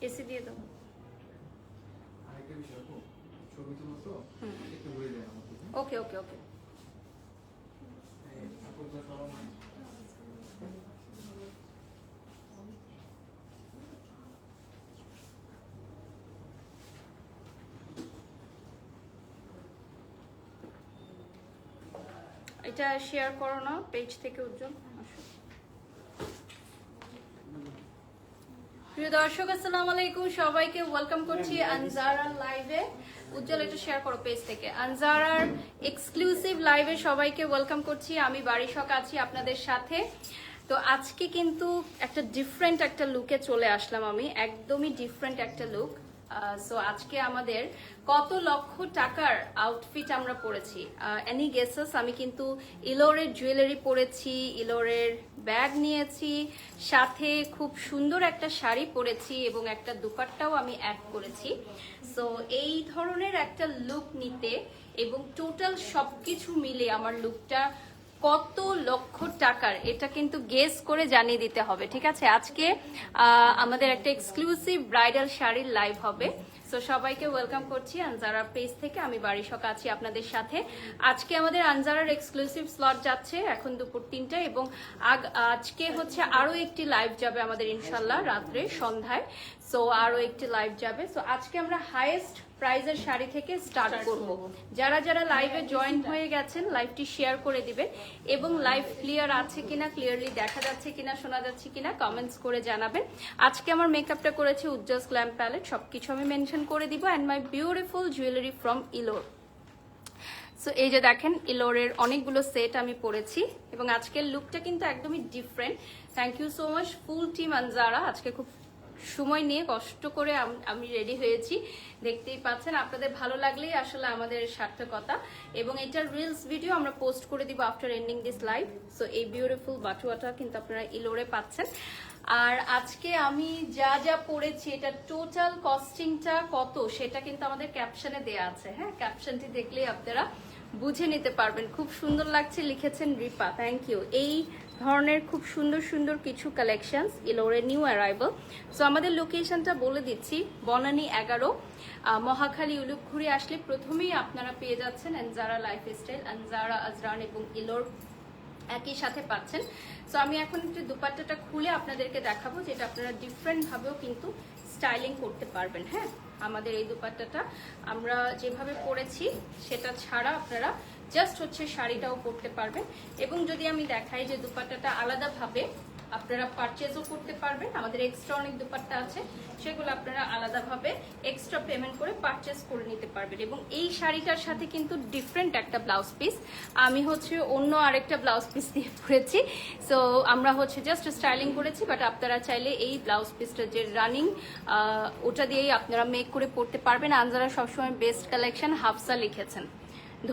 AC দিয়ে দাও। ওকে ওকে ওকে। এটা শেয়ার করো না পেজ থেকে উজ্জ্বল। প্রিয় দর্শক আসসালামু আলাইকুম, সবাইকে ওয়েলকাম করছি আনজারা লাইভে। উজ্জ্বল এটা শেয়ার করো পেজ থেকে। আনজারার এক্সক্লুসিভ লাইভে সবাইকে ওয়েলকাম করছি। আমি বারিশক আছি আপনাদের সাথে। তো আজকে কিন্তু একটা ডিফারেন্ট একটা লুকে চলে আসলাম আমি, একদমই ডিফারেন্ট একটা লুক। সো আজকে আমাদের কত লক্ষ টাকার আউটফিট আমরা পরেছি, এনি গেসেস? আমি কিন্তু ইলোরের জুয়েলারি পরেছি, ইলোরের ব্যাগ নিয়েছি, সাথে খুব সুন্দর একটা শাড়ি পরেছি এবং একটা দুপাট্টাও আমি অ্যাড করেছি। সো এই ধরনের একটা লুক নিতে এবং টোটাল সবকিছু মিলে আমার লুকটা কত লক্ষ টাকার, এটা কিন্তু গেস করে জানিয়ে দিতে হবে, ঠিক আছে? আজকে আমাদের একটা এক্সক্লুসিভ ব্রাইডাল শাড়ির লাইভ হবে। সো সবাইকে ওয়েলকাম করছি আনজারা পেজ থেকে। আমি বারিশক আছি আপনাদের সাথে। আজকে আমাদের আনজারার এক্সক্লুসিভ স্লট যাচ্ছে এখন দুপুর 3টায় এবং আজকে হচ্ছে আরো একটি লাইভ যাবে আমাদের ইনশাল্লাহ রাত্রে সন্ধ্যায়। সো আরো একটি লাইভ যাবে। সো আজকে আমরা হাইয়েস্ট প্রাইজের শাড়ি থেকে স্টার্ট করব। যারা যারা লাইভে জয়েন হয়ে গেছেন লাইভটি শেয়ার করে দিবেন এবং লাইভ ক্লিয়ার আছে কিনা, ক্লিয়ারলি দেখা যাচ্ছে কিনা, শোনা যাচ্ছে কিনা কমেন্টস করে জানাবেন। আজকে আমার মেকআপটা করেছে উজ্জ্বল গ্ল্যাম প্যালেট, সবকিছু আমি মেনশন করে দিব। And my beautiful jewellery from Ilor. So এই যে দেখেন ইলোরের অনেকগুলো সেট আমি পরেছি এবং আজকের লুকটা কিন্তু একদমই different. Thank you so much full team Anzara. আজকে খুব সময় নিয়ে কষ্ট করে আমি রেডি হয়েছি, দেখতেই পাচ্ছেন। আপনাদের ভালো লাগলেই আসলে আমাদের সার্থকতা। এবং এটার রিলস ভিডিও আমরা পোস্ট করে দিব after ending this live. So এই বিউটিফুল বাটুয়াটা কিন্তু আপনারা ইলোরে পাচ্ছেন। আর আজকে আমি যা যা পড়েছি এটা টোটাল কস্টিংটা কত সেটা কিন্তু আমাদের ক্যাপশনে দেয়া আছে। হ্যাঁ, ক্যাপশনটি দেখলেই আপনারা বুঝে নিতে পারবেন। খুব সুন্দর লাগছে লিখেছেন রিপা, থ্যাংক ইউ। এই ধরনের খুব সুন্দর সুন্দর কিছু কালেকশনস ইলোরে নিউ অ্যারাইভাল। সো আমাদের লোকেশনটা বলে দিচ্ছি, বনানী 11 মহাখালী উলুপখুরি আসলে প্রথমেই আপনারা পেয়ে যাচ্ছেন আনজারা লাইফস্টাইল, আনজারা আজরান এবং ইলোর একই সাথে পাচ্ছেন। সো আমি এখন একটু দুপাট্টাটা খুলে আপনাদেরকে দেখাবো, যেটা আপনারা ডিফারেন্ট ভাবেও কিন্তু স্টাইলিং করতে পারবেন। হ্যাঁ, আমাদের এই দুপাট্টাটা আমরা যেভাবে পরেছি সেটা ছাড়া আপনারা জাস্ট হচ্ছে শাড়িটাও পরতে পারবেন। এবং যদি আমি দেখাই যে দুপাট্টাটা আলাদাভাবে আপনারা পারচেজও করতে পারবেন, আমাদের এক্সট্রা অনেক দুপাট্টা আছে, সেগুলো আপনারা আলাদাভাবে এক্সট্রা পেমেন্ট করে পারচেজ করে নিতে পারবেন। এবং এই শাড়িটার সাথে কিন্তু ডিফারেন্ট একটা ব্লাউজ পিস, আমি হচ্ছে অন্য আরেকটা ব্লাউজ পিস দিয়ে পরেছি। সো আমরা হচ্ছে জাস্ট স্টাইলিং করেছি, বাট আপনারা চাইলে এই ব্লাউজ পিসটা যে রানিং ওটা দিয়েই আপনারা মেক করে পরতে পারবেন। আনজারা সবসময় বেস্ট কালেকশন হাফসা লিখেছেন,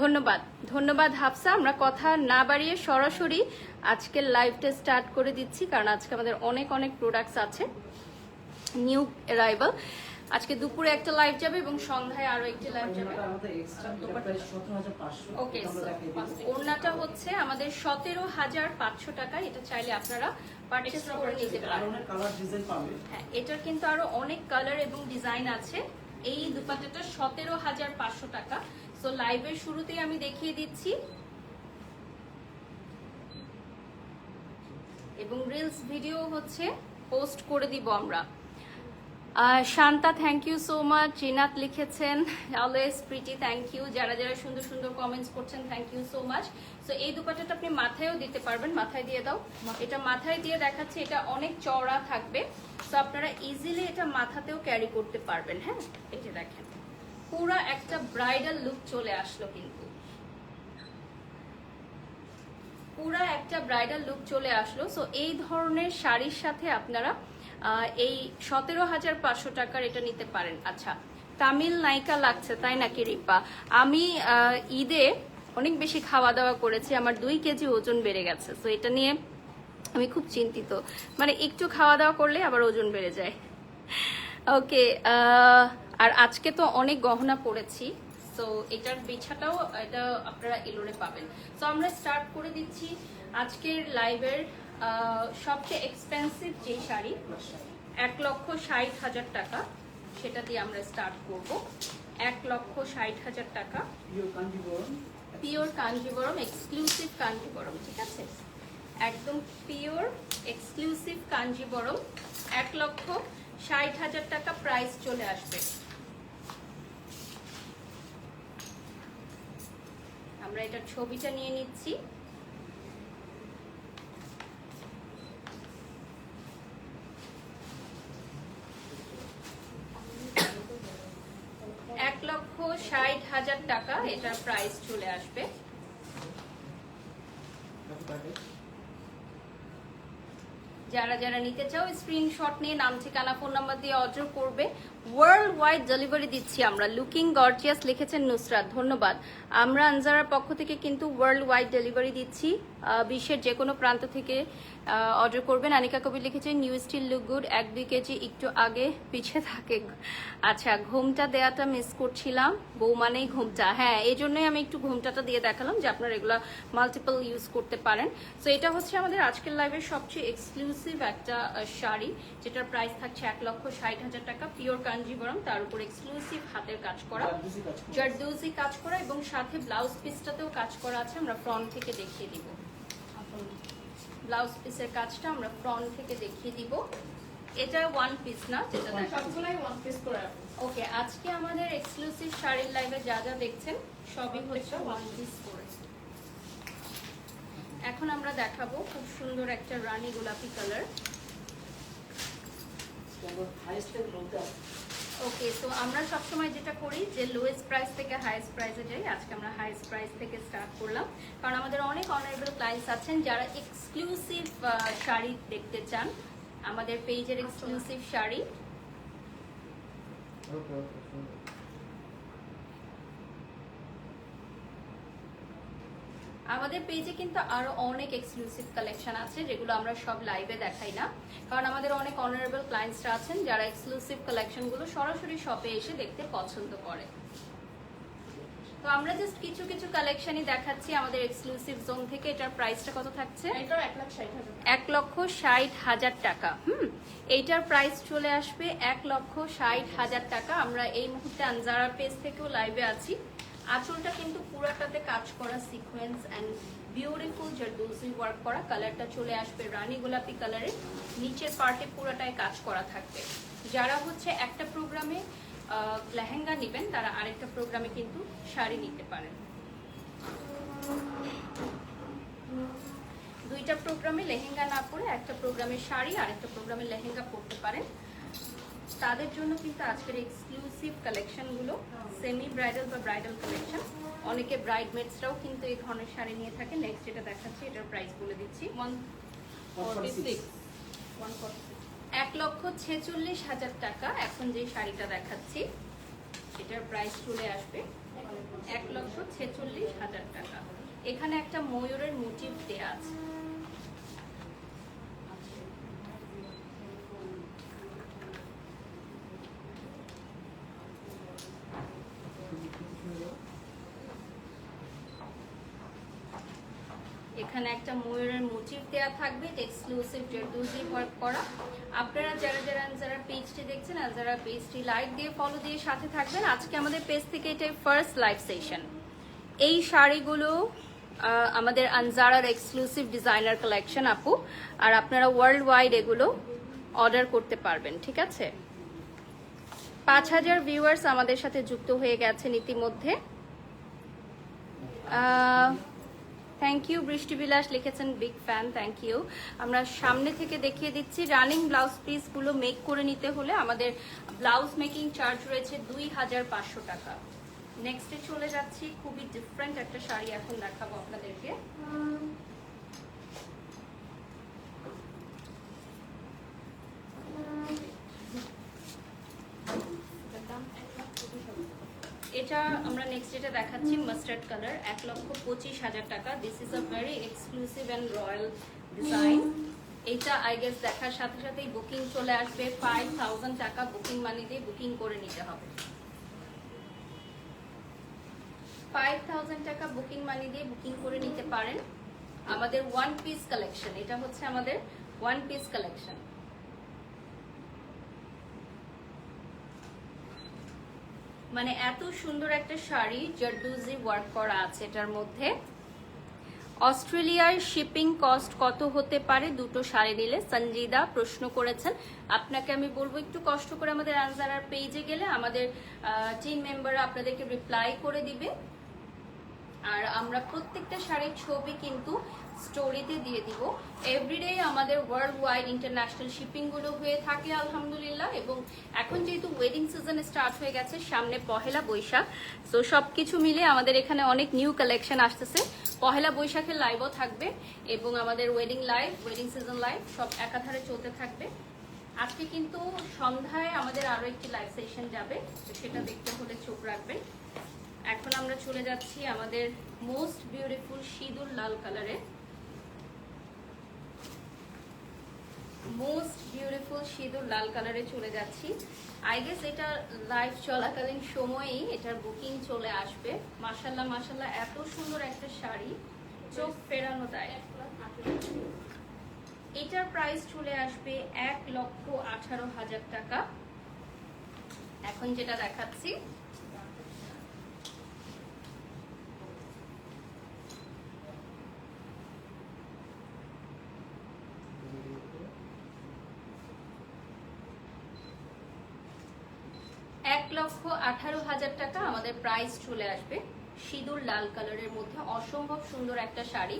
ধন্যবাদ ধন্যবাদ হাফসা। আমরা কথা না বাড়িয়ে সরাসরি আজকের লাইভটা স্টার্ট করে দিচ্ছি, কারণ আজকে আমাদের অনেক অনেক প্রোডাক্টস আছে নিউ অ্যারাইভাল। আজকে দুপুরে একটা লাইভ যাবে এবং সন্ধ্যায় আরো একটি লাইভ যাবে। ওকে, ওড়নাটা হচ্ছে আমাদের 17,500 টাকা। এটা চাইলে আপনারা পারচেজ করে নিতে পারেন। হ্যাঁ, এটার কিন্তু আরো অনেক কালার এবং ডিজাইন আছে। এই দুপাট্টাটা 17,500 টাকা। সো লাইভের শুরুতেই আমি দেখিয়ে দিচ্ছি এবং রিলস ভিডিও হচ্ছে পোস্ট করে দিব আমরা। Shanta thank you so much. Zinat লিখেছেন অলওয়েজ প্রিটি, থ্যাংক ইউ। যারা যারা সুন্দর সুন্দর কমেন্টস করছেন thank you so much. So এই দুপাট্টাটা আপনি মাথায়ও দিতে পারবেন, মাথায় দিয়ে দাও। এটা মাথায় দিয়ে দেখাচ্ছে, এটা অনেক চওড়া থাকবে। সো আপনারা ইজিলি এটা মাথাতেও ক্যারি করতে পারবেন। হ্যাঁ, এই যে দেখেন পুরো একটা ব্রাইডাল লুক চলে আসলো, কিন্তু পুরো একটা ব্রাইডাল লুক চলে আসলো। সো এই ধরনের শাড়ির সাথে আপনারা এই 17,500 টাকার এটা নিতে পারেন। আচ্ছা, তামিল নায়িকা লাগছে তাই নাকি রিপা? আমি ঈদে অনেক বেশি খাওয়া দাওয়া করেছি, আমার 2 কেজি ওজন বেড়ে গেছে। সো এটা নিয়ে আমি খুব চিন্তিত, মানে একটু খাওয়া দাওয়া করলে আবার ওজন বেড়ে যায়। ওকে, আর আজকে তো অনেক গহনা পরেছি, সো এটার বিছাটাও এটা আপনারা ইলোরে পাবেন। সো আমরা স্টার্ট করে দিচ্ছি আজকের লাইভের সবচেয়ে এক্সপেন্সিভ যে শাড়ি, 1,60,000 টাকা, সেটা দিয়ে আমরা স্টার্ট করব। 1,60,000 টাকা পিওর কাঞ্জিবরম, এক্সক্লুসিভ কাঞ্জিবরম, ঠিক আছে, একদম পিওর এক্সক্লুসিভ কাঞ্জিবরম। 1,60,000 টাকা প্রাইস চলে আসবে। আমরা এটার ছবিটা নিয়ে নিচ্ছি। $1,60,000 টাকা এটার প্রাইস চলে আসবে। যারা যারা নিতে চাও স্ক্রিনশট নিয়ে নাম ঠিকানা ফোন নাম্বার দিয়ে অর্ডার করবে। ওয়ার্ল্ড ওয়াইড ডেলিভারি দিচ্ছি আমরা। লুকিং গর্জিয়াস লিখেছেন নুসরাত, ধন্যবাদ। আমরা আনজারার পক্ষ থেকে কিন্তু ওয়ার্ল্ড ওয়াইড ডেলিভারি দিচ্ছি, বিশ্বের যে কোনো প্রান্ত থেকে অর্ডার করবেন। আনিকা কবির লিখেছেন new still look good, 1-2 KG একটু আগে পিছে থাকে। আচ্ছা, ঘুমটা দেয়াটা মিস করছিলাম, বউ মানেই ঘুমটা, হ্যাঁ এই জন্যই আমি একটু ঘুমটাটা দিয়ে দেখালাম যে আপনারা এগুলো মাল্টিপল ইউজ করতে পারেন। সো এটা হচ্ছে আমাদের আজকের লাইভের সবচেয়ে এক্সক্লুসিভ একটা শাড়ি, যেটার প্রাইস থাকছে 1,60,000 টাকা, পিওর কাঞ্জিবরম, তার উপর এক্সক্লুসিভ হাতের কাজ করা, জারদৌজি কাজ করা এবং সাথে ব্লাউজ পিসটাতেও কাজ করা আছে। আমরা ফ্রন্ট থেকে দেখিয়ে দিব, ব্লাউজ পিসের কাজটা আমরা ফ্রন্ট থেকে দেখিয়ে দিব। এটা ওয়ান পিস না, যেটা সবগুলাই ওয়ান পিস করে। ওকে, আজকে আমাদের এক্সক্লুসিভ শাড়ির লাইভে যা যা দেখছেন সবই হচ্ছে ওয়ান পিস করে। এখন আমরা দেখাবো খুব সুন্দর একটা রানী গোলাপি কালার। ওকে, তো আমরা সবসময় যেটা করি যে লোয়েস্ট প্রাইস থেকে হাইয়েস্ট প্রাইসে যাই। আজকে আমরা হাইয়েস্ট প্রাইস থেকে স্টার্ট করলাম, কারণ আমাদের অনেক অনারেবল ক্লায়েন্টস আছেন যারা এক্সক্লুসিভ শাড়ি দেখতে চান, আমাদের পেজের এক্সক্লুসিভ শাড়ি। আমাদের পেজে কিন্তু আরো অনেক এক্সক্লুসিভ কালেকশন আছে, যেগুলো আমরা সব লাইভে দেখাই না, কারণ আমাদের অনেক অনারেবল ক্লায়েন্টসরা আছেন যারা এক্সক্লুসিভ কালেকশনগুলো সরাসরি শপে এসে দেখতে পছন্দ করে। তো আমরা জাস্ট কিছু কিছু কালেকশনই দেখাচ্ছি আমাদের এক্সক্লুসিভ জোন থেকে। এটার প্রাইসটা কত থাকছে? 1,60,000 টাকা। এইটার প্রাইস চলে আসবে 1,60,000 টাকা। আমরা এই মুহূর্তে আনজারা পেজ থেকেও লাইভে আছি। আঁচলটা কিন্তু পুরাটাতে কাজ করা sequence and beautiful zardozi work করা। কালারটা চলে আসবে রানী গোলাপি কালারের, নিচের পার্টে পুরাটায় কাজ করা থাকবে। যারা হচ্ছে একটা প্রোগ্রামে লেহেঙ্গা নেবেন তারা আরেকটা প্রোগ্রামে কিন্তু শাড়ি নিতে পারেন। দুইটা প্রোগ্রামে লেহেঙ্গা না পরে একটা প্রোগ্রামে শাড়ি, আরেকটা প্রোগ্রামে লেহেঙ্গা পরতে পারেন। তাদের জন্য কিন্তু আজকের এক্সক্লুসিভ কালেকশনগুলো সেমি ব্রাইডাল বা ব্রাইডাল কালেকশন। অনেকে ব্রাইডমেটসরাও কিন্তু এই ধরনের শাড়ি নিয়ে থাকে। নেক্সট যেটা দেখাচ্ছি এটার প্রাইস বলে দিচ্ছি, 1,46,000 টাকা। এখন যে শাড়িটা দেখাচ্ছি এটার প্রাইস চলে আসবে 1,46,000 টাকা। এখানে একটা ময়ূরের মোটিভ দেয়া আছে। এখানে একটা ময়ূরের মোটিভ দেয়া থাকবে, এক্সক্লুসিভ জারদৌজি ওয়ার্ক করা। আপনারা যারা পেজটি দেখছেন আর যারা পেজটি লাইক দিয়ে ফলো দিয়ে সাথে থাকবেন। আজকে আমাদের পেজ থেকে এটাই ফার্স্ট লাইভ সেশন। এই শাড়িগুলো আমাদের আনজারার এক্সক্লুসিভ ডিজাইনার কালেকশন আপু, আর আপনারা ওয়ার্ল্ড ওয়াইড এগুলো অর্ডার করতে পারবেন, ঠিক আছে। 5,000 ভিউয়ার্স আমাদের সাথে যুক্ত হয়ে গেছেন ইতিমধ্যে। Thank you. বৃষ্টি বিলাস লিখেছেন বিগ ফ্যান, থ্যাংক ইউ। আমরা সামনে থেকে দেখিয়ে দিচ্ছি। রানিং ব্লাউজ পিসগুলো মেক করে নিতে হলে আমাদের ব্লাউজ মেকিং চার্জ রয়েছে 2,500 টাকা। নেক্সটে চলে যাচ্ছি, খুবই ডিফারেন্ট একটা শাড়ি এখন দেখাবো আপনাদেরকে। এটা আমরা নেক্সট যেটা দেখাচ্ছি মাস্টার্ড কালার, 1,25,000 টাকা। This is a very exclusive and royal design. এইটা আই গেস দেখার সাথে সাথেই বুকিং চলে আসবে। 5,000 টাকা বুকিং মানি দিয়ে বুকিং করে নিতে হবে। 5,000 টাকা বুকিং মানি দিয়ে বুকিং করে নিতে পারেন। আমাদের ওয়ান পিস কালেকশন, এটা হচ্ছে আমাদের ওয়ান পিস কালেকশন। মানে এত সুন্দর একটা শাড়ি, জারদুজি ওয়ার্ক করা আছে এটার মধ্যে। অস্ট্রেলিয়ার শিপিং কস্ট কত হতে পারে দুটো শাড়ি নিলে? সঞ্জিদা প্রশ্ন করেছেন। আপনাকে আমি বলবো একটু কষ্ট করে আমাদের আনজারার পেজে গেলে আমাদের টিম মেম্বাররা আপনাদেরকে রিপ্লাই করে দিবে। আর আমরা প্রত্যেকটা শাড়ির ছবি কিন্তু স্টোরিতে দিয়ে দিব। এভরিডে আমাদের ওয়ার্ল্ড ওয়াইড ইন্টারন্যাশনাল শিপিং গুলো হয়ে থাকে আলহামদুলিল্লাহ। এবং এখন যেহেতু ওয়েডিং সিজন স্টার্ট হয়ে গেছে, সামনে পহেলা বৈশাখ, তো সবকিছু মিলে আমাদের এখানে অনেক নিউ কালেকশন আসতেছে। পহেলা বৈশাখের লাইভও থাকবে এবং আমাদের wedding live, wedding season live সব একাধারে চলতে থাকবে। আজকে কিন্তু সন্ধ্যায় আমাদের আরো একটি লাইভ সেশন যাবে, তো সেটা দেখতে হলে চোখ রাখবেন। এখন আমরা চলে যাচ্ছি আমাদের মোস্ট বিউটিফুল সিঁদুর লাল কালারে। মোস্ট বিউটিফুল সিঁদুর লাল কালারে চলে যাচ্ছি। আই গেস এটা লাইভ চলাকালীন সময়েই এটার বুকিং চলে আসবে। মাশাল্লাহ মাশাল্লাহ, এত সুন্দর একটা শাড়ি, চোখ ফেরানো দেয়। এটার প্রাইস চলে আসবে 1,18,000 টাকা। এখন যেটা দেখাচ্ছি ,18,000 টাকা আমাদের প্রাইস চলে আসবে। সিঁদুর লাল কালারের মধ্যে অসম্ভব সুন্দর একটা শাড়ি।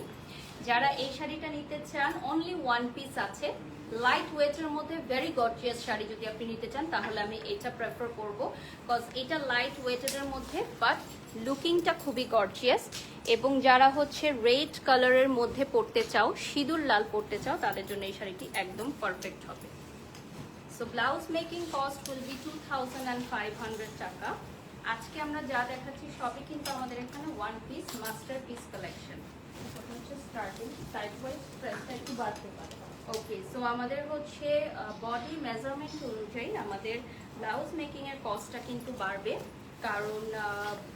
যারা এই শাড়িটা নিতে চান, অনলি ওয়ান পিস আছে, লাইট ওয়েটের মধ্যে ভেরি গর্জিয়াস শাড়ি যদি আপনি নিতে চান তাহলে আমি এটা প্রেফার করব, বিকজ এটা লাইট ওয়েটের মধ্যে বাট লুকিংটা খুবই গর্জিয়াস। এবং যারা হচ্ছে রেড কালারের মধ্যে পরতে চাও, সিঁদুর লাল পরতে চাও, তাদের জন্য এই শাড়িটি একদম পারফেক্ট হবে। So blouse making cost will be 2,500 টাকা। আজকে আমরা যা দেখাচ্ছি সবই কিন্তু আমাদের এখানে one piece master piece collection. Starting side wise প্রাইসটা একটু বাড়তে পারে। ওকে, সো আমাদের হচ্ছে বডি মেজারমেন্ট অনুযায়ী আমাদের ব্লাউজ মেকিং এর কস্টটা কিন্তু বাড়বে, কারণ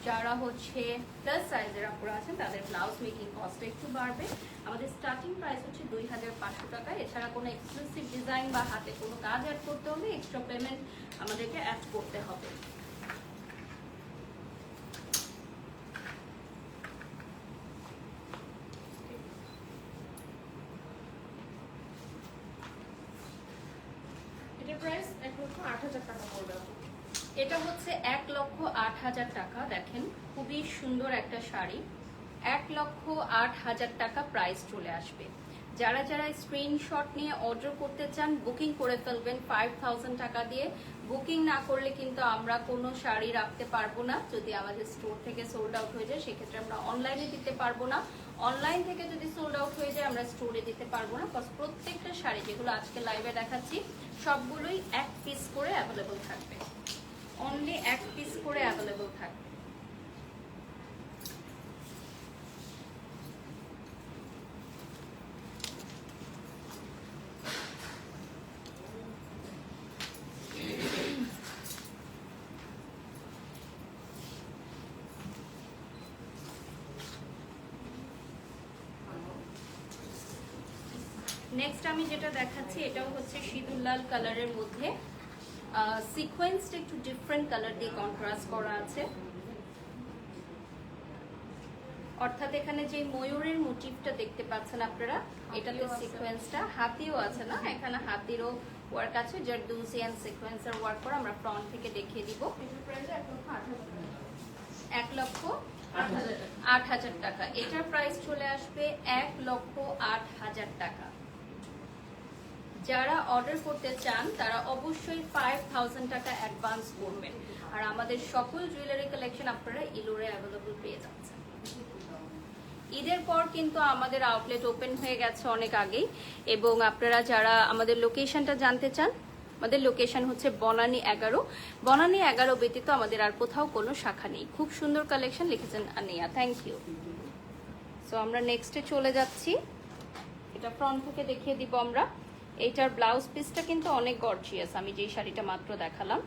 যারা হচ্ছে প্লাস সাইজের আপুরা আছেন তাদের ব্লাউজ মেকিং কস্টটা একটু বাড়বে। আমাদের স্টার্টিং প্রাইস হচ্ছে 2,500 টাকা। এছাড়া কোনো এক্সক্লুসিভ ডিজাইন বা হাতে কোনো কাজ অ্যাড করতে হলে এক্সট্রা পেমেন্ট আমাদেরকে অ্যাড করতে হবে। এটার প্রাইস 1,08,000 টাকা পড়বে। এটা হচ্ছে 1,08,000 টাকা। দেখেন খুবই সুন্দর একটা শাড়ি, 1,08,000 টাকা প্রাইস চলে আসবে। যারা যারা স্ক্রিনশট নিয়ে অর্ডার করতে চান বুকিং করে ফেলবেন 5,000 টাকা দিয়ে। বুকিং না করলে কিন্তু আমরা কোনো শাড়ি রাখতে পারবো না। যদি আমাদের স্টোর থেকে সোল্ড আউট হয়ে যায় সেক্ষেত্রে আমরা অনলাইনে দিতে পারবো না। অনলাইন থেকে যদি সোল্ড আউট হয়ে যায় আমরা স্টোরে দিতে পারবো না, বিকজ প্রত্যেকটা শাড়ি যেগুলো আজকে লাইভে দেখাচ্ছি সবগুলোই এক পিস করে অ্যাভেলেবল থাকবে, অনলি এক পিস করে অ্যাভেলেবল থাকবে। নেক্সট আমি যেটা দেখাচ্ছি এটাও হচ্ছে সিঁদুর লাল কালারের মধ্যে, সিকোয়েন্সটা একটু ডিফারেন্ট কালার দিয়ে কন্ট্রাস্ট করা আছে। অর্থাৎ এখানে যে ময়ূরের মোটিভটা দেখতে পাচ্ছেন আপনারা, এটাতে সিকোয়েন্সটা হাতিও আছে না, এখানে হাতিরও ওয়ার্ক আছে, জারদুজি এন্ড সিকোয়েন্সের ওয়ার্ক করা। আমরা ফ্রন্ট থেকে দেখিয়ে দিব। এটার প্রাইস 1,08,000 টাকা। এটার প্রাইস চলে আসবে 1,08,000 টাকা। যারা অর্ডার করতে চান তারা অবশ্যই 5,000 টাকা অ্যাডভান্স করবেন। আর আমাদের সকল জুয়েলারি কালেকশন আপনারা ইলোরে অ্যাভেলেবল পেয়ে যাচ্ছেন। ঈদের পর কিন্তু আমাদের আউটলেট ওপেন হয়ে গেছে অনেক আগেই, এবং আপনারা যারা আমাদের লোকেশনটা জানতে চান, আমাদের লোকেশন হচ্ছে বনানী 11। বনানী 11 ব্যতীত আমাদের আর কোথাও কোনো শাখা নেই। খুব সুন্দর কালেকশন লিখেছেন আনিয়া, থ্যাংক ইউ। সো আমরা নেক্সটে চলে যাচ্ছি। এটা ফ্রন্ট থেকে দেখিয়ে দিব আমরা। এইটার ব্লাউজ পিসটা কিন্তু অনেক গর্জিয়াস। আমি যেই শাড়িটা মাত্র দেখালাম,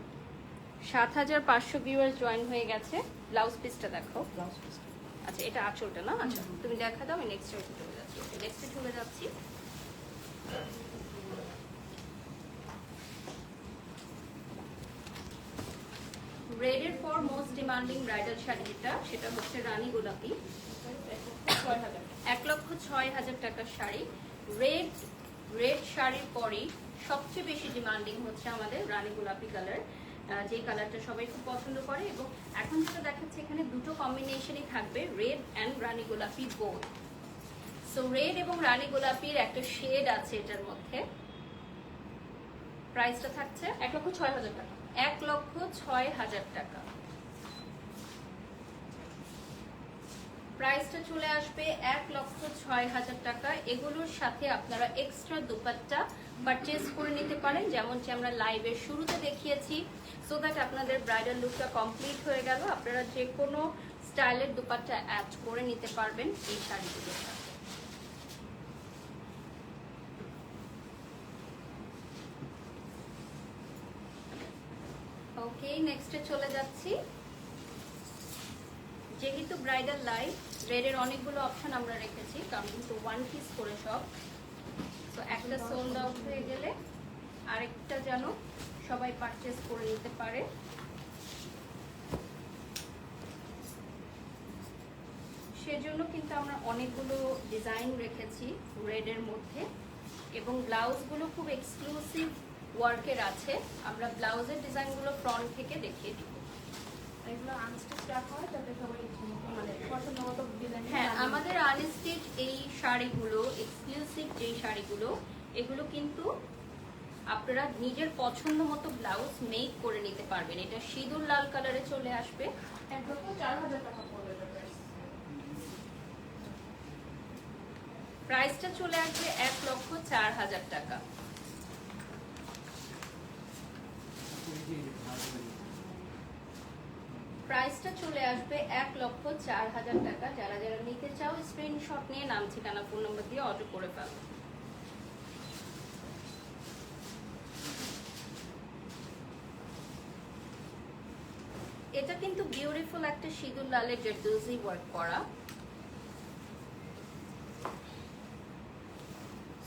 7,500 ভিউয়ার্স জয়েন হয়ে গেছে। ব্লাউজ পিসটা দেখো। আচ্ছা, এটা আঁচলটা না? আচ্ছা, তুমি দেখা দাও, আমি নেক্সটে চলে যাচ্ছি। নেক্সটে চলে যাচ্ছি। রেডের পর মোস্ট ডিমান্ডিং ব্রাইডাল শাড়ি যেটা, সেটা হচ্ছে রানী গোলাপি। 1,06,000 টাকার শাড়ি। রেড শাড়ির পরেই সবচেয়ে বেশি ডিমান্ডিং হচ্ছে আমাদের রানী গোলাপি কালার, যে কালারটা সবাই খুব পছন্দ করে। এবং এখন যেটা দেখাচ্ছে এখানে দুটো কম্বিনেশনই থাকবে, রেড অ্যান্ড রানী গোলাপি বোথ। সো রেড এবং রানী গোলাপির একটা শেড আছে এটার মধ্যে। প্রাইসটা থাকছে 1,06,000 টাকা। 1,06,000 টাকা। প্রাইসটা চলে আসবে 1,06,000 টাকা। এগুলোর সাথে আপনারা এক্সট্রা দুপাট্টা পারচেজ করে নিতে পারেন, যেমনটি আমরা লাইভের শুরুতে দেখিয়েছি, সো দ্যাট আপনাদের ব্রাইডাল লুকটা কমপ্লিট হয়ে গেল। আপনারা যে কোনো স্টাইলের দুপাট্টা অ্যাড করে নিতে পারবেন এই শাড়িগুলোর সাথে। ওকে, নেক্সটে চলে যাচ্ছি। যেহেতু ব্রাইডাল লাইভ, রেডের অনেকগুলো অপশন আমরা রেখেছি, কারণ কিন্তু ওয়ান পিস করে সব। তো একটা সোল্ড আউট হয়ে গেলে আরেকটা যেন সবাই পারচেজ করে নিতে পারে। সেজন্য কিন্তু আমরা অনেকগুলো ডিজাইন রেখেছি রেডের মধ্যে, এবং ব্লাউজগুলো খুব এক্সক্লুসিভ ওয়ার্কের আছে। আমরা ব্লাউজের ডিজাইনগুলো ফ্রন্ট থেকে দেখিয়ে দিব। এগুলো আনস্টিচ রাখা হয় যাতে সবাই মানে পছন্দ মতো ডিজাইন। হ্যাঁ, আমাদের আনস্টিচ এই শাড়িগুলো, এক্সক্লুসিভ যেই শাড়িগুলো, এগুলো কিন্তু আপনারা নিজের পছন্দ মতো ব্লাউজ মেক করে নিতে পারবেন। এটা সিঁদুর লাল কালারে চলে আসবে। 1,04,000 টাকা পড়বে প্রাইস। প্রাইসটা চলে আসবে 1,04,000 টাকা। প্রাইসটা চলে আসবে 1,04,000 টাকা। যারা যারা নিতে চাও স্ক্রিনশট নিয়ে নাম, ঠিকানা, ফোন নম্বর দিয়ে অর্ডার করে ফেলো। এটা কিন্তু বিউটিফুল একটা সিঁদুর লালের জেরদৌজি ওয়ার্ক করা।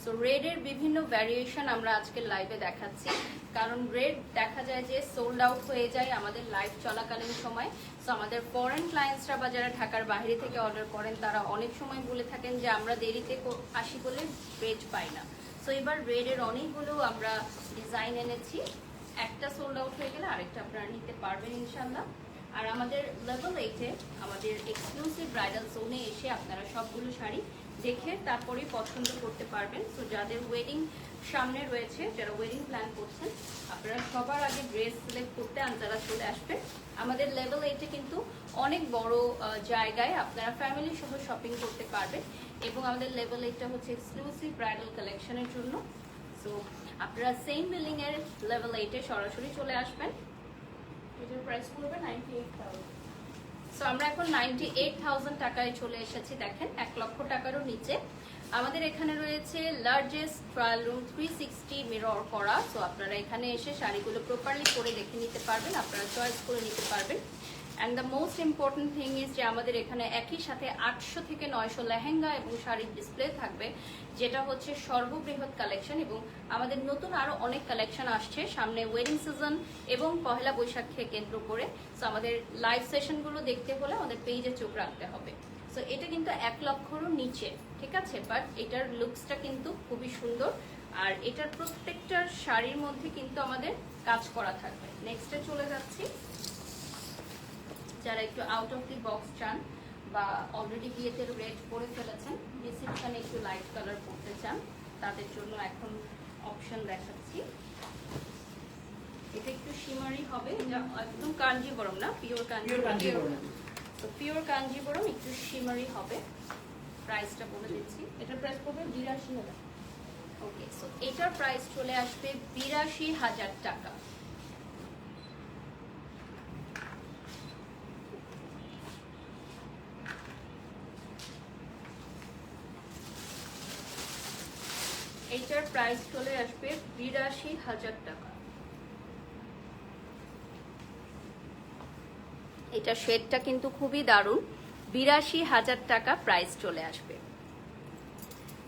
সো রেডের বিভিন্ন ভ্যারিয়েশন আমরা আজকে লাইভে দেখাচ্ছি, কারণ রেড দেখা যায় যে সোল্ড আউট হয়ে যায় আমাদের লাইভ চলাকালীন সময়। সো আমাদের ফরেন ক্লায়েন্টসরা বা যারা ঢাকার বাইরে থেকে অর্ডার করেন, তারা অনেক সময় বলে থাকেন যে আমরা দেরিতে আসি বলে রেড পাই না। সো এবার রেডের অনেকগুলো আমরা ডিজাইন এনেছি, একটা সোল্ড আউট হয়ে গেলে আরেকটা আপনারা নিতে পারবেন ইনশাল্লাহ। আর আমাদের লেভেল 8-এ আমাদের এক্সক্লুসিভ ব্রাইডাল জোনে এসে আপনারা সবগুলো শাড়ি দেখে তারপরেই পছন্দ করতে পারবেন। সো যাদের ওয়েডিং সামনে রয়েছে, যারা ওয়েডিং প্ল্যান করছেন, আপনারা সবার আগে ড্রেস সিলেক্ট করতে আনজারা চলে আসবেন। আমাদের লেভেল 8-এ কিন্তু অনেক বড় জায়গায় আপনারা ফ্যামিলি সহ শপিং করতে পারবেন, এবং আমাদের লেভেল 8টা হচ্ছে এক্সক্লুসিভ ব্রাইডাল কালেকশনের জন্য। সো আপনারা সেম বিল্ডিং এর লেভেল 8-এ সরাসরি চলে আসবেন। এটার প্রাইস পড়বে 98,000। সো আমরা এখন 98,000 টাকায় চলে এসেছি। দেখেন 1 লক্ষ টাকারও নিচে। আমাদের এখানে রয়েছে লার্জেস্ট ট্রায়াল রুম, 360 মিরর করা। সো আপনারা এখানে এসে শাড়িগুলো প্রপারলি করে দেখে নিতে পারবেন, আপনারা চয়েস করে নিতে পারবেন। And the most important thing is যে আমাদের এখানে একই সাথে 800 থেকে 900 লেহেঙ্গা এবং শাড়ির ডিসপ্লে থাকবে, যেটা হচ্ছে সর্ববৃহৎ কালেকশন। এবং আমাদের নতুন আরো অনেক কালেকশন আসছে সামনে, ওয়েডিং সিজন এবং পহেলা বৈশাখকে কেন্দ্র করে। সো আমাদের লাইভ সেশনগুলো দেখতে হলে আমাদের পেজে চোখ রাখতে হবে। সো এটা কিন্তু 1 লক্ষেরও নিচে, ঠিক আছে, বাট এটার লুকসটা কিন্তু খুবই সুন্দর। আর এটার প্রত্যেকটা শাড়ির মধ্যে কিন্তু আমাদের কাজ করা থাকবে। নেক্সটে চলে যাচ্ছি। যারা একটু আউট অফ দি বক্স চান বা অলরেডি বিয়েতে রেড করে ফেলেছেন, রিসেপশনে একটু লাইট কালার করতে চান, তাদের জন্য এখন অপশন দেখাচ্ছি। এটা একটু শিমারি হবে, এটা একদম কাঞ্জিবরম না, পিওর কাঞ্জিবরম। তো পিওর কাঞ্জিবরম একটু শিমারি হবে। প্রাইসটা বলে দিচ্ছি, এটার প্রাইস পড়বে 82,000। ওকে, সো এটার প্রাইস চলে আসবে 82,000 টাকা। এটার প্রাইস চলে আসবে 82,000 টাকা। এটা শেডটা কিন্তু খুবই দারুণ। 82,000 টাকা প্রাইস চলে আসবে।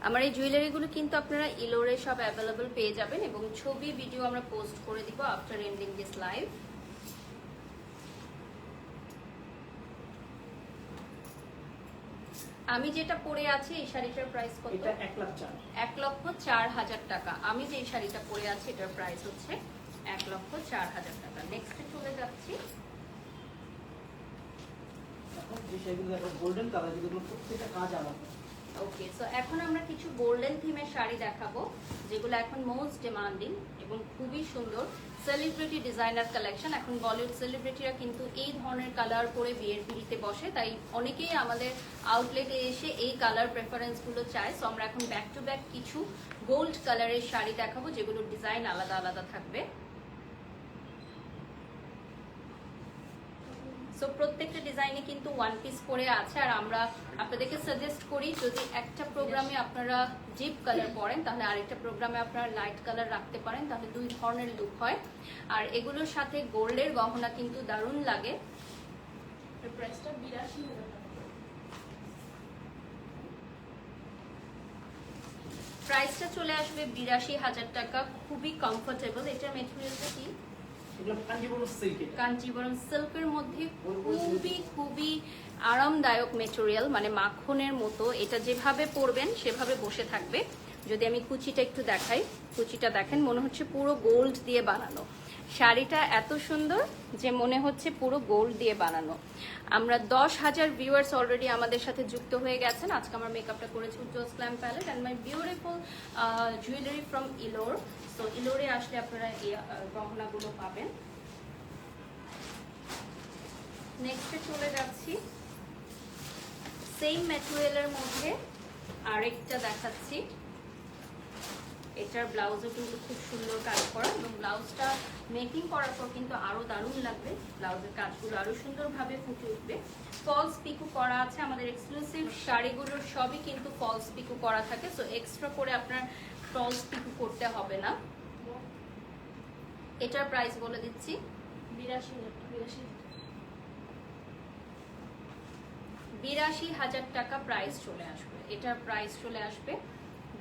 আমার এই জুয়েলারিগুলো কিন্তু আপনারা ইলোরে সব অ্যাভেলেবল পেয়ে যাবেন, এবং ছবি ভিডিও আমরা পোস্ট করে দিব আফটার এন্ডিং দিস লাইভ। আমি যেটা পরে আছি এই শাড়িটার প্রাইস কত? এটা 1,04,000 1,04,000 টাকা। আমি যে শাড়িটা পরে আছি এটার প্রাইস হচ্ছে 1,04,000 টাকা। নেক্সটে চলে যাচ্ছি। এখন যে শাড়িগুলো দেখো গোল্ডেন কালার, যেগুলো প্রত্যেকটা কাজ আলাদা। ওকে, সো এখন আমরা কিছু গোল্ডেন থিমের শাড়ি দেখাবো যেগুলো এখন মোস্ট ডিমান্ডিং এবং খুবই সুন্দর সেলিব্রিটি ডিজাইনার কালেকশন। এখন বলিউড সেলিব্রিটিরা কিন্তু এই ধরনের কালার পরে বিয়ের পিড়িতে বসে, তাই অনেকেই আমাদের আউটলেটে এসে এই কালার প্রেফারেন্সগুলো চায়। সো আমরা এখন ব্যাক টু ব্যাক কিছু গোল্ড কালারের শাড়ি দেখাবো যেগুলোর ডিজাইন আলাদা আলাদা থাকবে। সো প্রত্যেকটা ডিজাইনে কিন্তু ওয়ান পিস করে আছে, আর আমরা আপনাদেরকে সাজেস্ট করি যদি একটা প্রোগ্রামে আপনারা জিপ কালার পরেন তাহলে আরেকটা প্রোগ্রামে আপনারা লাইট কালার রাখতে পারেন, তাহলে দুই ধরনের লুক হয়। আর এগুলোর সাথে গোল্ডের গহনা কিন্তু দারুণ লাগে। এর প্রাইসটা 82,000 টাকা। প্রাইসটা চলে আসবে 82,000 টাকা। খুবই কমফোর্টেবল। এটার মেটেরিয়ালটা কি? এগুলো কাঞ্জিবরম সিল্ক। এটা কাঞ্জিবরম সিল্কের মধ্যে খুবই খুবই আরামদায়ক মেটেরিয়াল, মানে মাখনের মতো। এটা যেভাবে পরবেন সেভাবে বসে থাকবে। যদি আমি কুচিটা একটু দেখাই, কুচিটা দেখেন, মনে হচ্ছে পুরো গোল্ড দিয়ে বানানো। শাড়িটা এত সুন্দর যে মনে হচ্ছে পুরো গোল্ড দিয়ে বানানো। আমরা 10,000 ভিউয়ার্স অলরেডি আমাদের সাথে যুক্ত হয়ে গেছেন। আজকে আমার মেকআপটা করেছি উজ্জ্বল glam palette and my beautiful jewellery from Ilor. তো ইলোরে আসলে আপনারা এই গহনাগুলো পাবেন। নেক্সটে চলে যাচ্ছি। সেম ম্যাটেরিয়ালের মধ্যে আরেকটা দেখাচ্ছি। এটার ব্লাউজও কিন্তু খুব সুন্দর কাজ করা এবং ব্লাউজটা মেকিং করার পর কিন্তু আরো দারুণ লাগবে। ব্লাউজের কাজগুলো আরো সুন্দরভাবে ফুটে উঠবে। ফলস পিকো করা আছে। আমাদের এক্সক্লুসিভ শাড়িগুলোর সবই কিন্তু ফলস পিকো করা থাকে, সো এক্সট্রা করে আপনার ফলস পিকো করতে হবে না। এটার প্রাইস বলে দিচ্ছি 82,000 টাকা প্রাইস চলে আসবে। এটার প্রাইস চলে আসবে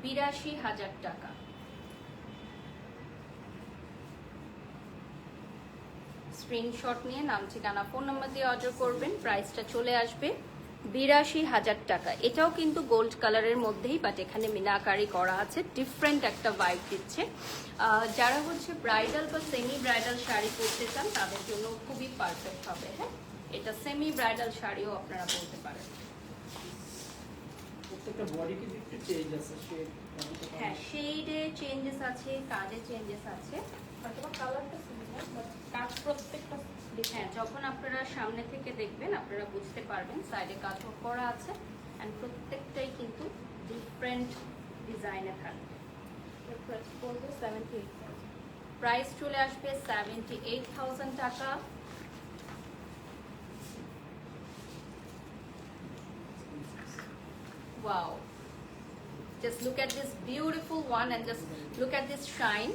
82,000 টাকা। স্ক্রিনশট নিয়ে নাম ঠিকানা ফোন নাম্বার দিয়ে অর্ডার করবেন। প্রাইসটা চলে আসবে 82,000 টাকা। এটাও কিন্তু গোল্ড কালারের মধ্যেই, বাট এখানে মিনাকারি করা আছে, ডিফারেন্ট একটা ভাইব দিচ্ছে। যারা হচ্ছে ব্রাইডাল বা সেমি ব্রাইডাল শাড়ি পরতে চান তাদের জন্য খুবই পারফেক্ট হবে। হ্যাঁ, এটা সেমি ব্রাইডাল শাড়িও আপনারা বলতে পারেন। প্রত্যেকটা বডিতে একটু চেঞ্জ আছে, শেড। হ্যাঁ, শেডে চেঞ্জেস আছে, কাজে চেঞ্জেস আছে। অথবা কালারটা সিমিলার বাট কাজ প্রত্যেকটা হ্যাঁ, যখন আপনারা সামনে থেকে দেখবেন আপনারা বুঝতে পারবেন। সাইডে কাজও করা আছে অ্যান্ড প্রত্যেকটাই কিন্তু ডিফারেন্ট ডিজাইনে থাকবে। প্রাইস পড়বে 78,000। প্রাইস চলে আসবে 78,000 টাকা। Wow, just look at this beautiful one and just look at this shine.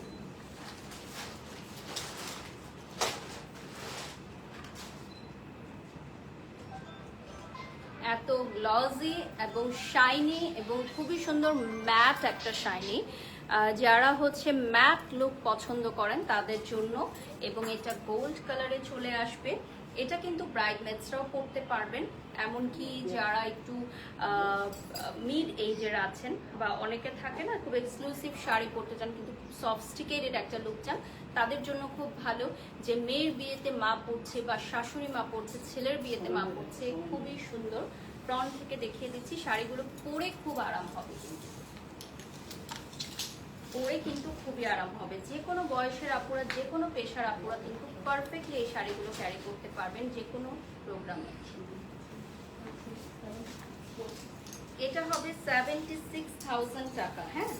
এত গ্লজি এবং শাইনি এবং খুবই সুন্দর ম্যাট একটা শাইনি। যারা হচ্ছে ম্যাট লুক পছন্দ করেন তাদের জন্য, এবং এটা গোল্ড কালারে চলে আসবে। এটা কিন্তু ব্রাইডমেডসরাও পরতে পারবেন, এমনকি যারা একটু মিড এজের আছেন বা অনেকে থাকে না খুব এক্সক্লুসিভ শাড়ি পরতে চান কিন্তু সফিস্টিকেটেড একটা লুক চান, তাদের জন্য খুব ভালো। যে মেয়ের বিয়েতে মা পরছে বা শাশুড়ি মা পরছে, ছেলের বিয়েতে মা পরছে, খুবই সুন্দর। ফ্রন্ট থেকে দেখিয়ে দিচ্ছি। শাড়িগুলো পরে খুব আরাম হবে, পরে কিন্তু খুবই আরাম হবে। যে কোনো বয়সের আপুরা, যে কোনো পেশার আপুরা কিন্তু পারফেক্টলি এই শাড়িগুলো ক্যারি করতে পারবেন যে কোনো প্রোগ্রামে। এটা হবে 76,000 টাকা। হ্যাঁ,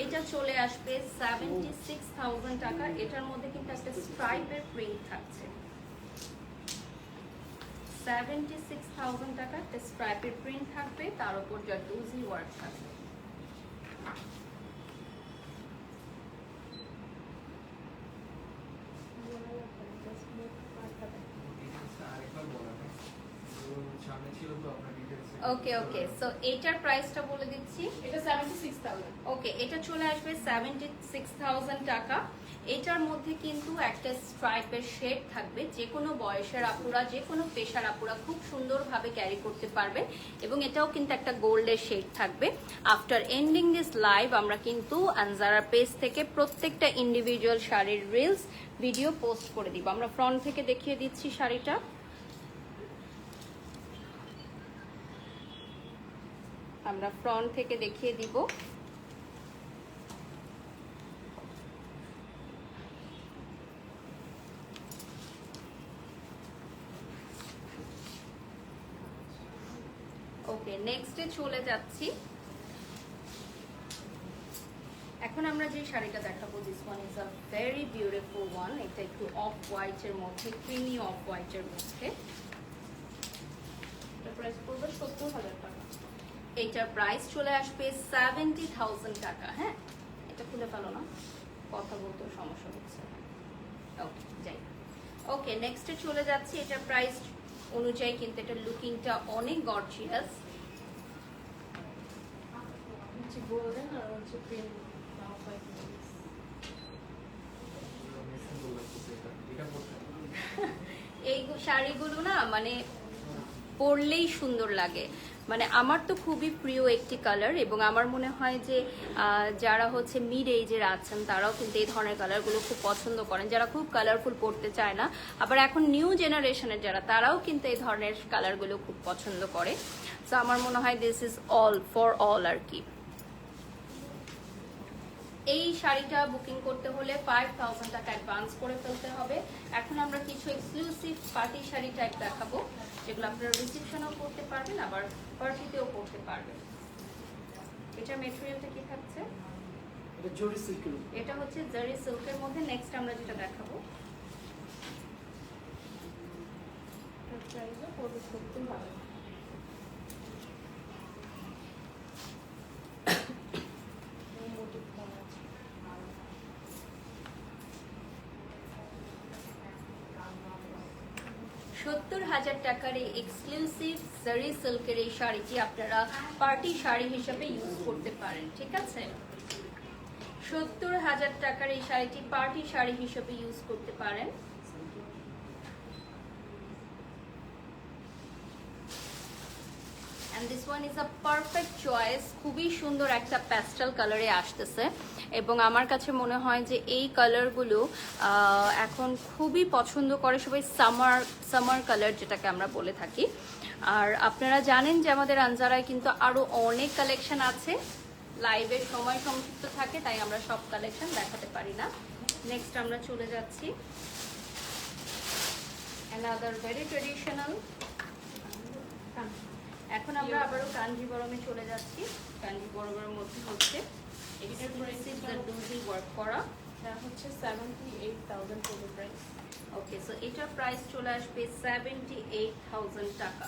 এটা চলে আসবে 76,000 টাকা। এটার মধ্যে কিন্তু একটা স্ট্রাইপের প্রিন্ট থাকছে। 76,000 টাকা একটা স্ট্রাইপের প্রিন্ট থাকবে, তার উপর জারদৌজি ওয়ার্ক থাকবে। ওকে ওকে, সো এটার প্রাইসটা বলে দিচ্ছি। এটা 76,000। ওকে, এটা চলে আসবে 76,000 টাকা। এটার মধ্যে কিন্তু একটা স্ট্রাইপের শেড থাকবে, যে কোনো বয়সের আপুরা, যে কোনো পেশার আপুরা খুব সুন্দরভাবে ক্যারি করতে পারবে। এবং এটাও কিন্তু একটা গোল্ডের শেড থাকবে। আফটার এন্ডিং দিস লাইভ আমরা কিন্তু আনজারার পেজ থেকে প্রত্যেকটা ইন্ডিভিজুয়াল শাড়ির রিলস ভিডিও পোস্ট করে দিব। আমরা ফ্রন্ট থেকে দেখিয়ে দিচ্ছি শাড়িটা। আমরা ফ্রন্ট থেকে দেখিয়ে দিব। ওকে, নেক্সটে চলে যাচ্ছি। এখন আমরা যে শাড়িটা দেখাবো, this one is a very beautiful one. এটা একটু অফ হোয়াইটের মধ্যে, ক্রিমি অফ হোয়াইটের মধ্যে। এটা প্রাইস পড়বে 70,000 টাকা। এইটার প্রাইস চলে আসবে 70,000 টাকা। হ্যাঁ, এটা খুলে ফেলো না, কথা বলতেও সমস্যা হচ্ছে। ওকে, যাই। ওকে, নেক্সটে চলে যাচ্ছি। এটার প্রাইস অনুযায়ী কিন্তু এটা লুকিংটা অনেক গর্জিয়াস। হচ্ছে গোল্ডেন আর হচ্ছে প্রিন্ট এই শাড়িগুলো না মানে পরলেই সুন্দর লাগে। মানে আমার তো খুবই প্রিয় একটি কালার, এবং আমার মনে হয় যে যারা হচ্ছে মিড এজের আছেন তারাও কিন্তু এই ধরনের কালারগুলো খুব পছন্দ করেন, যারা খুব কালারফুল পরতে চায় না। আবার এখন নিউ জেনারেশনের যারা, তারাও কিন্তু এই ধরনের কালারগুলো খুব পছন্দ করে। সো আমার মনে হয় this is all for all আর কি। এই শাড়িটা বুকিং করতে হলে 5,000 টাকা অ্যাডভান্স করে ফেলতে হবে। এখন আমরা কিছু এক্সক্লুসিভ পার্টি শাড়ি টাইপ দেখাবো, যেগুলো আপনারা রিসেপশনেও পরতে পারবেন, আবার পার্টিতেও পরতে পারবেন। এটা মেটেরিয়ালটা কি থাকছে? এটা জরি সিল্কের উপর। এটা হচ্ছে জারি সিল্কের মধ্যে। নেক্সট আমরা যেটা দেখাবো, প্রাইসও পড়বে 70,000। মোটিভ করা আছে। 70,000 টাকার এই এক্সক্লুসিভ জারি সিল্কের এই শাড়িটি আপনারা পার্টি শাড়ি হিসেবে ইউজ করতে পারেন। ঠিক আছে, 70,000 টাকার এই শাড়িটি পার্টি শাড়ি হিসেবে ইউজ করতে পারেন। and this one is a perfect choice। খুবই সুন্দর একটা প্যাস্টেল কালারে আসতেছে, এবং আমার কাছে মনে হয় যে এই কালারগুলো এখন খুবই পছন্দ করে সবাই, সামার কালার যেটাকে আমরা বলে থাকি। আর আপনারা জানেন যে আমাদের আনজারায় কিন্তু আরো অনেক কালেকশন আছে। লাইভের সময় সংক্ষিপ্ত থাকে, তাই আমরা সব কালেকশন দেখাতে পারি না। নেক্সট আমরা চলে যাচ্ছি another very traditional। এখন আমরা আবারও কাঞ্জিবরমে চলে যাচ্ছি। কাঞ্জিবরমের মধ্যে হচ্ছে এক্সক্লুসিভ জারদোজি ওয়ার্ক করা। এটা হচ্ছে 78,000 পড়বে প্রাইস। ওকে, সো এটার প্রাইস চলে আসবে 78,000 টাকা।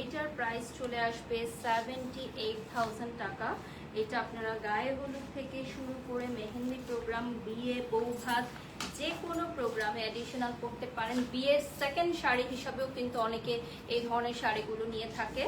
এটার প্রাইস চলে আসবে 78,000 টাকা। এটা আপনারা গায়ে হলুদ থেকে শুরু করে মেহেন্দি প্রোগ্রাম, বিয়ে, বৌভাত, যে কোনো প্রোগ্রামে অ্যাডিশনাল করতে পারেন। বিয়ের সেকেন্ড শাড়ি হিসাবেও কিন্তু অনেকে এই ধরনের শাড়িগুলো নিয়ে থাকে।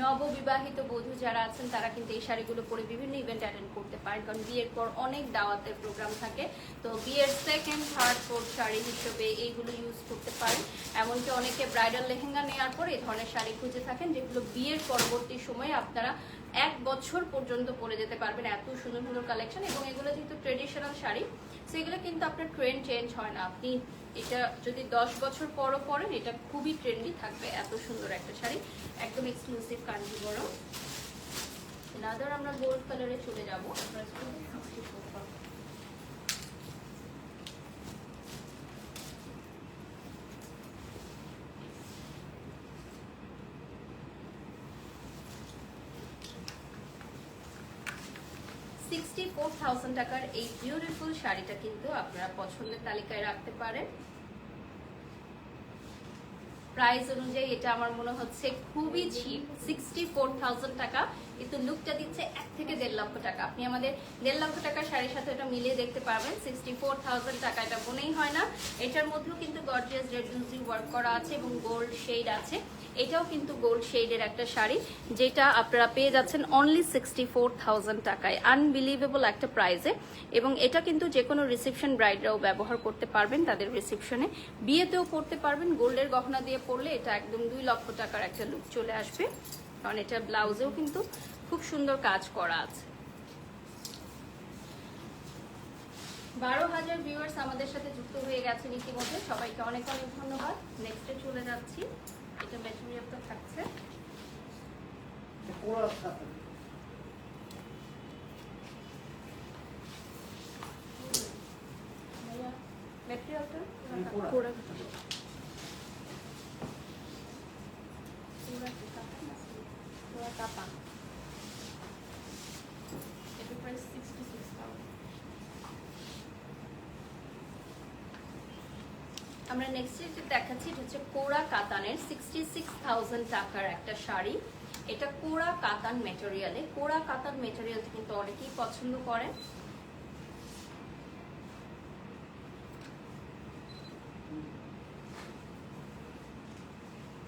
নববিবাহিত বধূ যারা আছেন তারা কিন্তু এই শাড়িগুলো পরে বিভিন্ন ইভেন্ট অ্যাটেন্ড করতে পারেন, কারণ বিয়ের পর অনেক দাওয়াতের প্রোগ্রাম থাকে। তো বিয়ের সেকেন্ড, থার্ড, ফোর্থ শাড়ি হিসেবে এইগুলো ইউজ করতে পারেন। এমনকি অনেকে ব্রাইডাল লেহেঙ্গা নেওয়ার পর এই ধরনের শাড়ি খুঁজে থাকেন, যেগুলো বিয়ের পরবর্তী সময়ে আপনারা 1 বছর পর্যন্ত পরে যেতে পারবেন। এত সুন্দর সুন্দর কালেকশন, এবং এগুলো যেহেতু ট্রেডিশনাল শাড়ি, সেগুলো কিন্তু আপনার ট্রেন্ড চেঞ্জ হয় না। আপনি এটা যদি 10 বছর পরও পরেন, এটা খুবই ট্রেন্ডি থাকবে। এত সুন্দর একটা শাড়ি, একদম এক্সক্লুসিভ কাঞ্জিবরম। নাদার আমরা গোল্ড কালারে চলে যাবো। 64,000 টাকার এই বিউটিফুল শাড়িটা কিন্তু আপনারা পছন্দের তালিকায় রাখতে পারেন। প্রাইস অনুযায়ী এটা আমার মনে হচ্ছে খুবই চিপ। 64,000 টাকা কিন্তু লুকটা দিচ্ছে 1 থেকে 1.5 লক্ষ টাকা। আপনি আমাদের 1.5 লক্ষ টাকার শাড়ির সাথে এটা মিলিয়ে দেখতে পারবেন। 64,000 টাকা, এটা মনেই হয় না। এটার মধ্যেও কিন্তু গর্জিয়াস জেরদৌজি ওয়ার্ক করা আছে এবং গোল্ড শেড আছে। এটাও কিন্তু গোল্ড শেডের একটা শাড়ি, যেটা আপনারা পেয়ে যাচ্ছেন অনলি 64,000 টাকায়। আনবিলিভেবল একটা প্রাইসে। এবং এটা কিন্তু যে কোনো রিসেপশন ব্রাইডরাও ব্যবহার করতে পারবেন, তাদের রিসেপশনে, বিয়েতেও পরতে পারবেন। গোল্ডের গহনা দিয়ে পরলে এটা একদম 2 লক্ষ টাকার একটা লুক চলে আসবে। কারণ এটা ব্লাউজেও কিন্তু খুব সুন্দর কাজ করা আছে। 12,000 ভিউয়ার্স আমাদের সাথে যুক্ত হয়ে গেছেন ইতিমধ্যে, সবাইকে অনেক অনেক ধন্যবাদ। নেক্সটে চলে যাচ্ছি। এটা ম্যাটেরিয়ালটা থাকছে কোরা থাকে। ম্যাটেরিয়ালটা কোরা। পুরো কাপা। এটার প্রাইস 66,000। আমরা নেক্সট যেটা দেখাচ্ছি এটা হচ্ছে কোরা কাতানের 66,000 টাকার একটা শাড়ি। এটা কোরা কাতান ম্যাটেরিয়ালে। কোরা কাতান ম্যাটেরিয়াল কিন্তু অনেকেই পছন্দ করেন।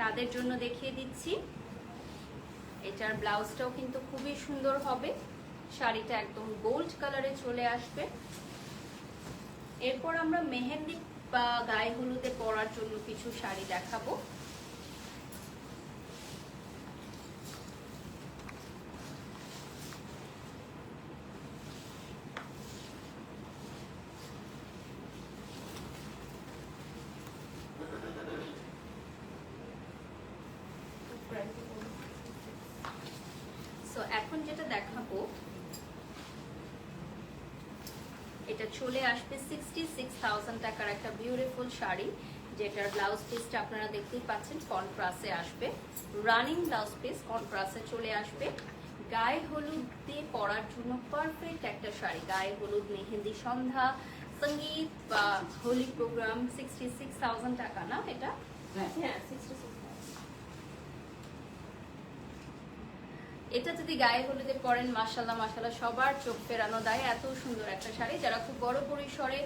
তাদের জন্য দেখিয়ে দিচ্ছি। এটার ব্লাউজটাও কিন্তু খুবই সুন্দর হবে। শাড়িটা একদম গোল্ড কালারে চলে আসবে। এরপর আমরা মেহেন্দি বা গায়ে হলুদে পরার জন্য কিছু শাড়ি দেখাবো। সো এখন যেটা দেখাবো এটা চলে আসবে 66,000 টাকার একটা বিউটিফুল শাড়ি, যেটার ব্লাউজ পিসটা আপনারা দেখতেই পাচ্ছেন কন্ট্রাস্টে আসবে। রানিং ব্লাউজ পিস কন্ট্রাস্টে চলে আসবে। গায়ে হলুদ দিয়ে পরার জন্য পারফেক্ট একটা শাড়ি। গায়ে হলুদ, মেহেন্দি, সন্ধ্যা, সঙ্গীত বা হোলি প্রোগ্রাম। 66,000 টাকা না এটা? হ্যাঁ 66,000। এটা যদি গায়ে হলুদে পরেন মাশাআল্লাহ মাশাআল্লাহ সবার চোখ ফেরানো দেয়। এত সুন্দর একটা শাড়ি। যারা খুব বড় পরিসরে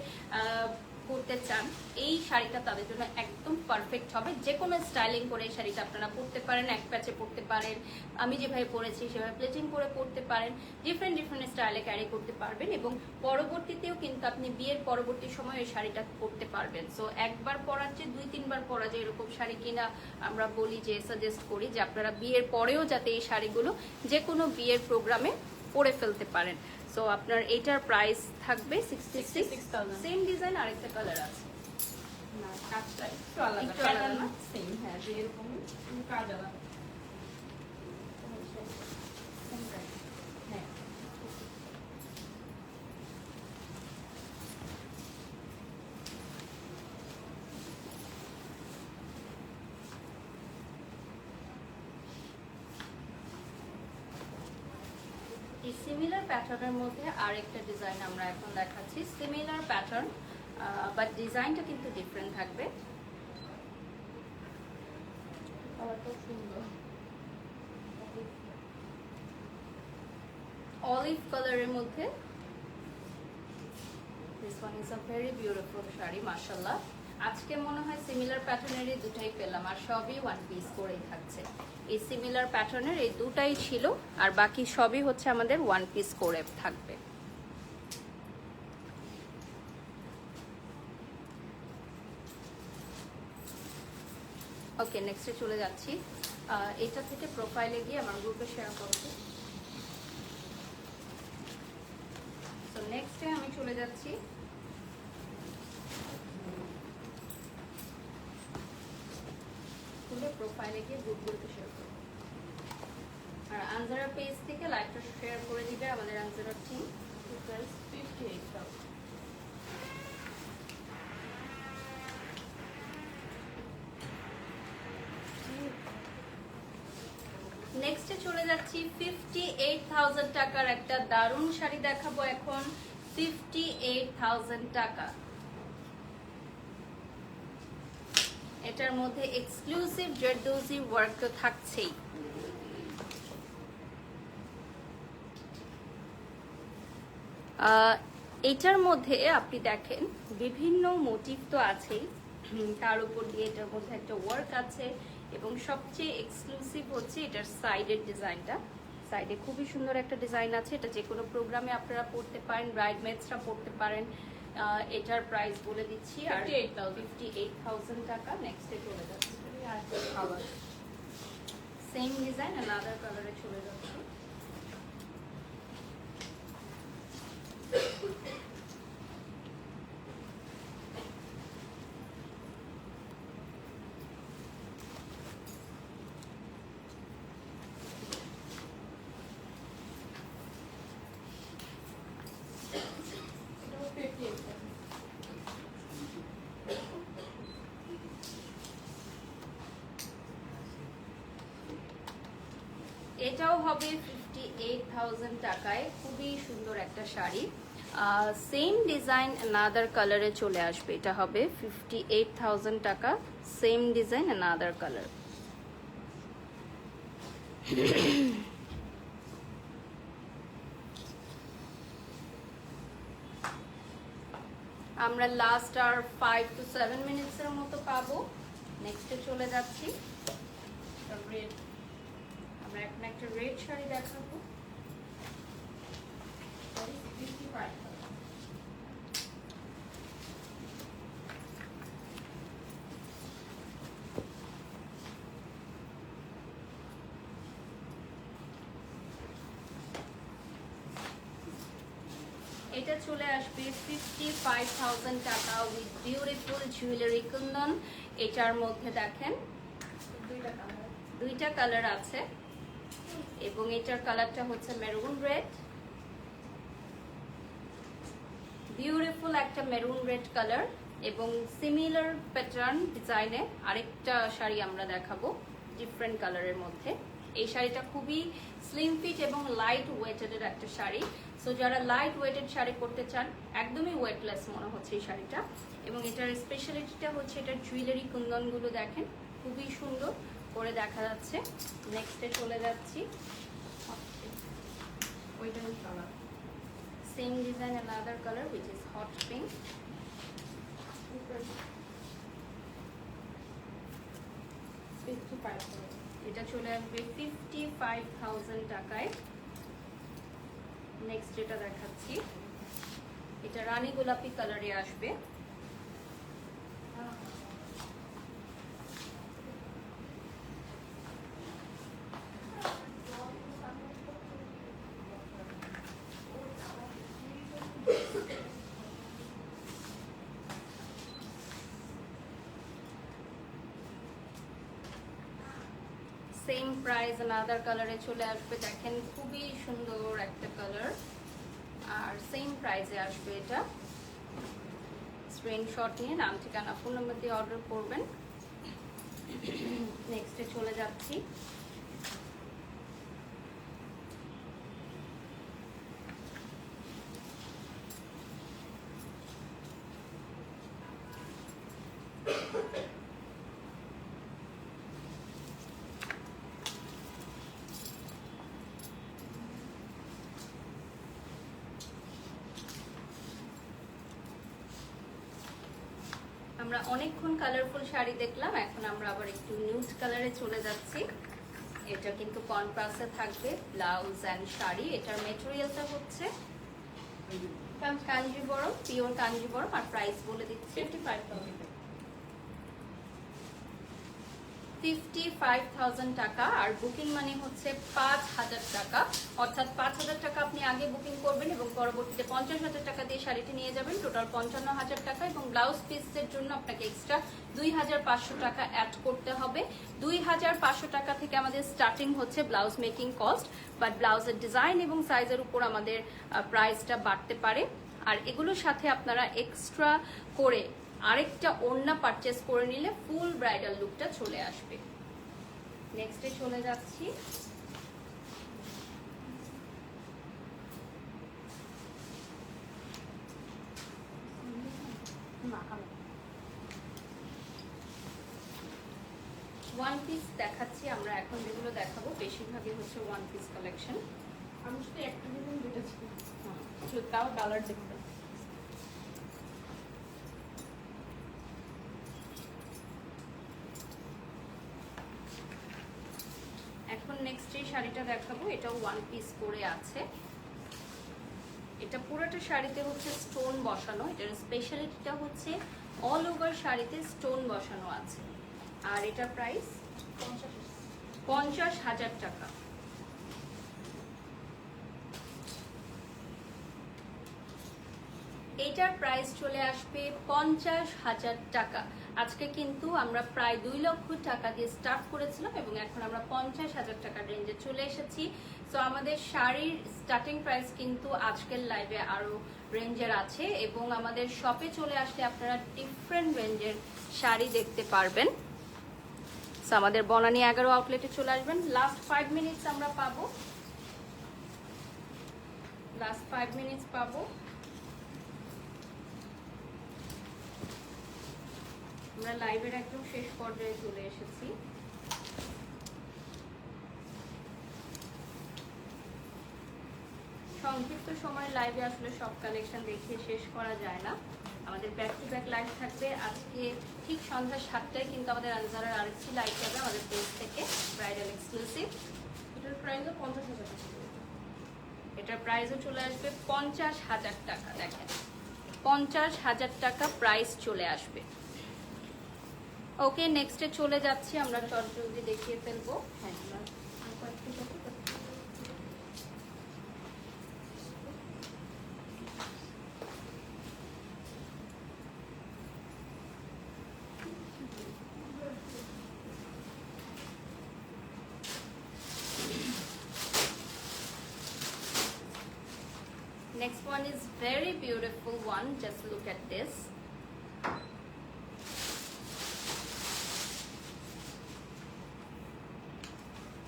পরতে চান এই শাড়িটা তাদের জন্য একদম পারফেক্ট হবে। যে কোনো স্টাইলিং করে এই শাড়িটা আপনারা পরতে পারেন, এক প্যাচে পরতে পারেন, আমি যেভাবে পরেছি সেভাবে প্লেটিং করে পরতে পারেন, ডিফারেন্ট ডিফারেন্ট স্টাইলে ক্যারি করতে পারবেন এবং পরবর্তীতেও কিন্তু আপনি বিয়ের পরবর্তী সময় এই শাড়িটা পরতে পারবেন। সো একবার পরার চেয়ে 2-3 বার পরা যায় এরকম শাড়ি কিনা আমরা বলি যে সাজেস্ট করি যে আপনারা বিয়ের পরেও যাতে এই শাড়িগুলো যে কোনো বিয়ের প্রোগ্রামে পরে ফেলতে পারেন। সো আপনার এইটার প্রাইস থাকবে 66,000। সেম ডিজাইন আরেকটা কালার আছে না, কাজটা একটু আলাদা। একটু আলাদা না? সেম, হ্যাঁ, যে এরকমই কিন্তু কাজ আলাদা। হ্যাঁ। এই সিমিলার প্যাটার্নের মধ্যে আরেকটা ডিজাইন আমরা এখন দেখাচ্ছি। সিমিলার প্যাটার্ন বাট ডিজাইনটা কিন্তু ডিফারেন্ট থাকবে। কালারটাও সুন্দর। অলিভ কালারের মধ্যে। This one is a very beautiful sari মাশাআল্লাহ। আজকে মনে হয় সিমিলার প্যাটার্নেরই দুটাই পেলাম, আর সবই ওয়ান পিস করেই থাকছে। এই সিমিলার প্যাটার্নের এই দুটাই ছিল, আর বাকি সবই হচ্ছে আমাদের ওয়ান পিস করে থাকবে। ওকে, নেক্সটে চলে যাচ্ছি। এটা থেকে প্রোফাইলে গিয়ে আমার গ্রুপে শেয়ার করছি। তো নেক্সটে আমি চলে যাচ্ছি প্রোফাইলে গিয়ে গ্রুপগুলোতে শেয়ার করব। আর আনজারা পেজ থেকে লাইভটা শেয়ার করে দিবে আমাদের আনজারা টিম। প্রাইস 58,000। নেক্সটে চলে যাচ্ছি 58,000 টাকার একটা দারুণ শাড়ি দেখাবো এখন। 58,000 টাকা। এটার মধ্যে এক্সক্লুসিভ জেরদৌজি ওয়ার্ক তো থাকছেই। এটার মধ্যে আপনি দেখেন বিভিন্ন মোটিভ তো আছেই, তার উপর দিয়ে এটার মধ্যে একটা ওয়ার্ক আছে এবং সবচেয়ে এক্সক্লুসিভ হচ্ছে এটার সাইডের ডিজাইনটা। সাইডে খুবই সুন্দর একটা ডিজাইন আছে, এটা যে কোনো প্রোগ্রামে আপনারা পড়তে পারেন, ব্রাইডমেডসরা পড়তে পারেন। এটার প্রাইস বলে দিচ্ছি আর 58,000 টাকা। নেক্সটে চলে যাচ্ছে সেম ডিজাইন আর আদার কালারে চলে যাচ্ছে। এটাও হবে 58,000 টাকায়, খুবই সুন্দর একটা শাড়ি। সেম ডিজাইন আনাদার কালারে চলে আসবে, এটা হবে 58,000 টাকা, সেম ডিজাইন আনাদার কালার। আমরা লাস্ট আর 5 to 7 মিনিটসের মতো পাবো। নেক্সটে চলে যাচ্ছি, রেড। আমরা এখন একটা রেড শাড়ি দেখাবো। এটা চলে আসবে 55,000 টাকা উইথ বিউটিফুল জুয়েলারি কুন্দন। এটার মধ্যে দেখেন দুইটা কালার আছে এবং এটার কালারটা হচ্ছে মেরুন রেড, বিউটিফুল একটা মেরুন রেড কালার এবং সিমিলার প্যাটার্ন ডিজাইনে আরেকটা শাড়ি আমরা দেখাবো ডিফারেন্ট কালারের মধ্যে। এই শাড়িটা খুবই স্লিম ফিট এবং লাইট ওয়েটেড এর একটা শাড়ি। সো যারা লাইট ওয়েটেড শাড়ি পরতে চান, একদমই ওয়েটলেস মনে হচ্ছে এই শাড়িটা। এবং এটার স্পেশালিটিটা হচ্ছে এটার জুয়েলারি কুন্দনগুলো দেখেন খুবই সুন্দর করে দেখা যাচ্ছে। নেক্সটে চলে যাচ্ছি, same design another colour which is hot pink। এটা চলে আসবে 55,000 টাকায়। নেক্সট যেটা দেখাচ্ছি, এটা রানী গোলাপি কালারে আসবে। সেম প্রাইস আনাদার কালারে চলে আসবে। দেখেন খুবই সুন্দর একটা কালার আর সেম প্রাইসে আসবে। এটা স্ক্রিনশট নিয়ে নাম ঠিকানা ফোন নাম্বার দিয়ে অর্ডার করবেন। নেক্সটে চলে যাচ্ছি, আমরা অনেকক্ষণ কালারফুল শাড়ি দেখলাম, এখন আমরা আবার একটু নিউড কালারে চলে যাচ্ছি। এটা কিন্তু কন্ট্রাস্টে থাকবে ব্লাউজ এন্ড শাড়ি। এটার মেটেরিয়ালটা হচ্ছে কাঞ্জিবরম, পিওর কাঞ্জিবরম। আর প্রাইস বলে দিচ্ছি 55,000 টাকা। আর বুকিং মানি হচ্ছে 5,000 টাকা, অর্থাৎ 5,000 টাকা আপনি আগে বুকিং করবেন এবং পরবর্তীতে 50,000 টাকা দিয়ে শাড়িটি নিয়ে যাবেন, টোটাল 55,000 টাকা। এবং ব্লাউজ পিসের জন্য আপনাকে এক্সট্রা 2,500 টাকা অ্যাড করতে হবে। 2,500 টাকা থেকে আমাদের স্টার্টিং হচ্ছে ব্লাউজ মেকিং কস্ট, বাট ব্লাউজের ডিজাইন এবং সাইজের উপর আমাদের প্রাইসটা বাড়তে পারে। আর এগুলোর সাথে আপনারা এক্সট্রা করে আরেকটা ওড়না পারচেস করে নিলে ফুল ব্রাইডাল লুকটা চলে আসবে। নেক্সটে চলে যাচ্ছি, ওয়ান পিস দেখাচ্ছি আমরা এখন। যেগুলো দেখাবো বেশিরভাগই হচ্ছে ওয়ান পিস কালেকশন। আমি শুধু একটা দিন দুটো ছিল। তাও কালার দেখতে এখন নেক্সট যে শাড়িটা দেখাবো এটাও ওয়ান পিস করে আছে। এটা পুরোটা শাড়িতে হচ্ছে স্টোন বসানো, এটার স্পেশালিটিটা হচ্ছে অল ওভার শাড়িতে স্টোন বসানো আছে। আর এটার প্রাইস 50,000 টাকা। এটার প্রাইস চলে আসবে 50,000 টাকা। আজকে কিন্তু আমরা প্রায় 2 লক্ষ টাকা দিয়ে স্টার্ট করেছিলাম এবং এখন আমরা 50,000 টাকার রেঞ্জে চলে এসেছি। সো আমাদের শাড়ির স্টার্টিং প্রাইস কিন্তু আজকের লাইভে আরো রেঞ্জের আছে এবং আমাদের শপে চলে আসলে আপনারা ডিফারেন্ট রেঞ্জের শাড়ি দেখতে পারবেন। সো আমাদের বনানী 11 আউটলেটে চলে আসবেন। লাস্ট 5 মিনিটস আমরা পাবো, লাস্ট 5 মিনিটস পাবো। আমরা লাইভের একদম শেষ পর্যায়ে চলে এসেছি। সংক্ষিপ্ত সময় লাইভে আসলে সব কালেকশন দেখিয়ে শেষ করা যায় না। আমাদের ব্যাক টু ব্যাক লাইভ থাকবে। আজকে ঠিক সন্ধ্যা 7টায় কিন্তু আমাদের আনজারার আরেকটি লাইভ যাবে আমাদের পেজ থেকে, ব্রাইডাল এক্সক্লুসিভ। এটার প্রাইসও 50,000 টাকা। এটার প্রাইসও চলে আসবে 50,000 টাকা। দেখেন 50,000 টাকা প্রাইস চলে আসবে। ওকে, নেক্সটে চলে যাচ্ছি আমরা, চটজলদি দেখিয়ে ফেলবো। হ্যাঁ, আর কয়েকটা দেখো। Next one is very beautiful one. Just look at this.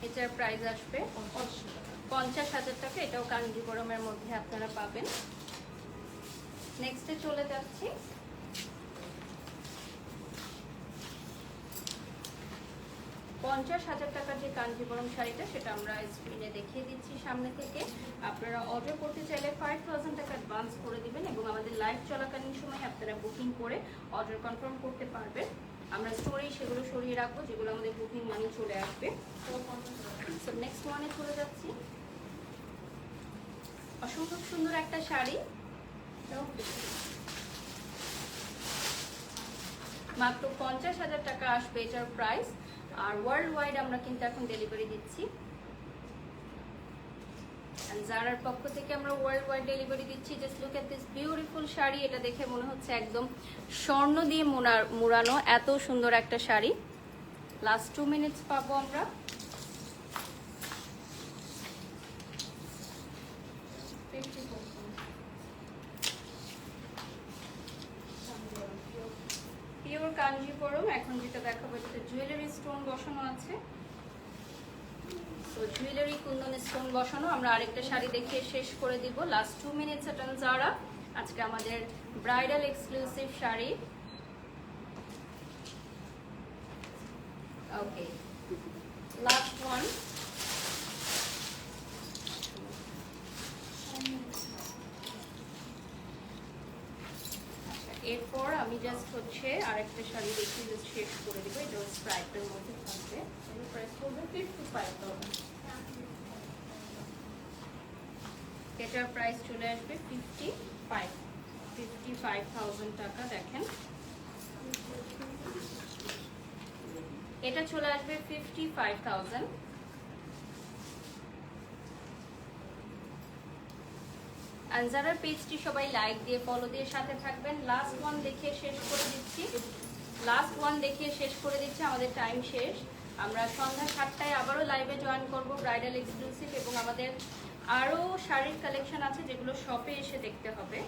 এটার প্রাইস আসবে 50,000 টাকা। এটাও কাঞ্জিবরমের মধ্যে আপনারা পাবেন। নেক্সটে চলে যাচ্ছি। $50,000 টাকার যে কাঞ্জিবরম শাড়িটা সেটা আমরা স্ক্রিনে দেখিয়ে দিচ্ছি সামনে থেকে। আপনারা অর্ডার করতে চাইলে 5,000 টাকা অ্যাডভান্স করে দিবেন এবং আমাদের লাইভ চলাকালীন সময় আপনারা বুকিং করে অর্ডার কনফার্ম করতে পারবেন। আমরা স্টোরি সেগুলো সরিয়ে রাখবো যেগুলো আমাদের বুকিং মানি চলে আসবে। সো নেক্সট ওয়ানে চলে যাচ্ছি। অসম্ভব সুন্দর একটা শাড়ি, মাত্র 50,000 টাকা আসবে এটার প্রাইস। আর ওয়ার্ল্ড ওয়াইড আমরা কিন্তু এখন ডেলিভারি দিচ্ছি। জারার পক্ষ থেকে আমরা ওয়ার্ল্ড ওয়াইড ডেলিভারি দিচ্ছি। Just look at this beautiful sari. এটা দেখে মনে হচ্ছে একদম স্বর্ণ দিয়ে মুড়ানো, এত সুন্দর একটা শাড়ি। লাস্ট 2 মিনিটস পাবো আমরা। পিওর কাঞ্জিপুরম। এখন যেটা দেখাবো এটা জুয়েলারি স্টোন বসানো আছে। সো জুয়েলারি কুন্দন স্টোন বসানো। আমরা আরেকটা শাড়ি দেখিয়ে শেষ করে দিব। লাস্ট 2 মিনিটস এট জারা। আজকে আমাদের ব্রাইডাল এক্সক্লুসিভ শাড়ি। ওকে, লাস্ট ওয়ান। এরপর আমি জাস্ট হচ্ছে আরেকটা শাড়ি দেখিয়ে জাস্ট শেষ করে দিব। এটা স্ট্রাইপের মধ্যে থাকবে। এর প্রাইস পড়বে 55,000। এটার প্রাইস চলে আসবে 55,000 টাকা। দেখেন এটা চলে আসবে 55,000। আনজারার পেজটি সবাই লাইক দিয়ে ফলো দিয়ে সাথে থাকবেন। লাস্ট ওয়ান দেখিয়ে শেষ করে দিচ্ছি। আমাদের টাইম শেষ। আমরা সন্ধ্যা 7টায় আবারও লাইভে জয়েন করব ব্রাইডাল এক্সক্লুসিভ এবং আমাদের আরো শাড়ির কালেকশন আছে যেগুলো শপে এসে দেখতে হবে।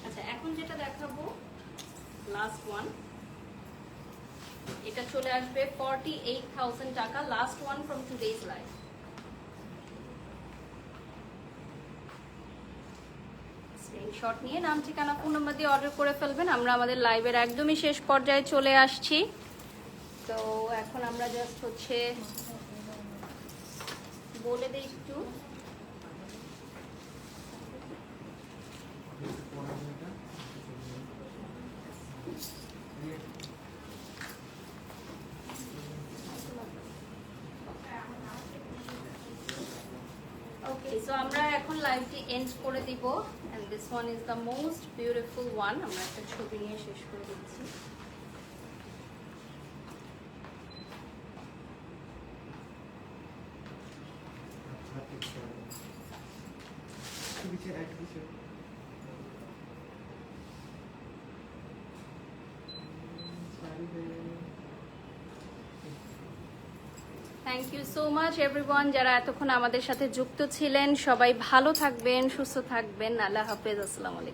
আচ্ছা, এখন যেটা দেখাবো লাস্ট ওয়ান, এটা চলে আসবে 48,000 টাকা। Last one from today's live. Screenshot নিয়ে নাম ঠিকানা ফোন নাম্বার দিয়ে অর্ডার করে ফেলবেন। আমরা আমাদের লাইভের একদমই শেষ পর্যায়ে চলে আসছি। তো এখন আমরা জাস্ট হচ্ছে বলে দিই একটু। ওকে, সো আমরা এখন লাইভটি এন্ড করে দিব and this one is the most beautiful one. আমরা একটা ছবি নিয়ে শেষ করে দিচ্ছি। Thank you so much everyone, যারা এতক্ষণ আমাদের সাথে যুক্ত ছিলেন। সবাই ভালো থাকবেন, সুস্থ থাকবেন। আল্লাহ হাফেজ, আসসালামু আলাইকুম।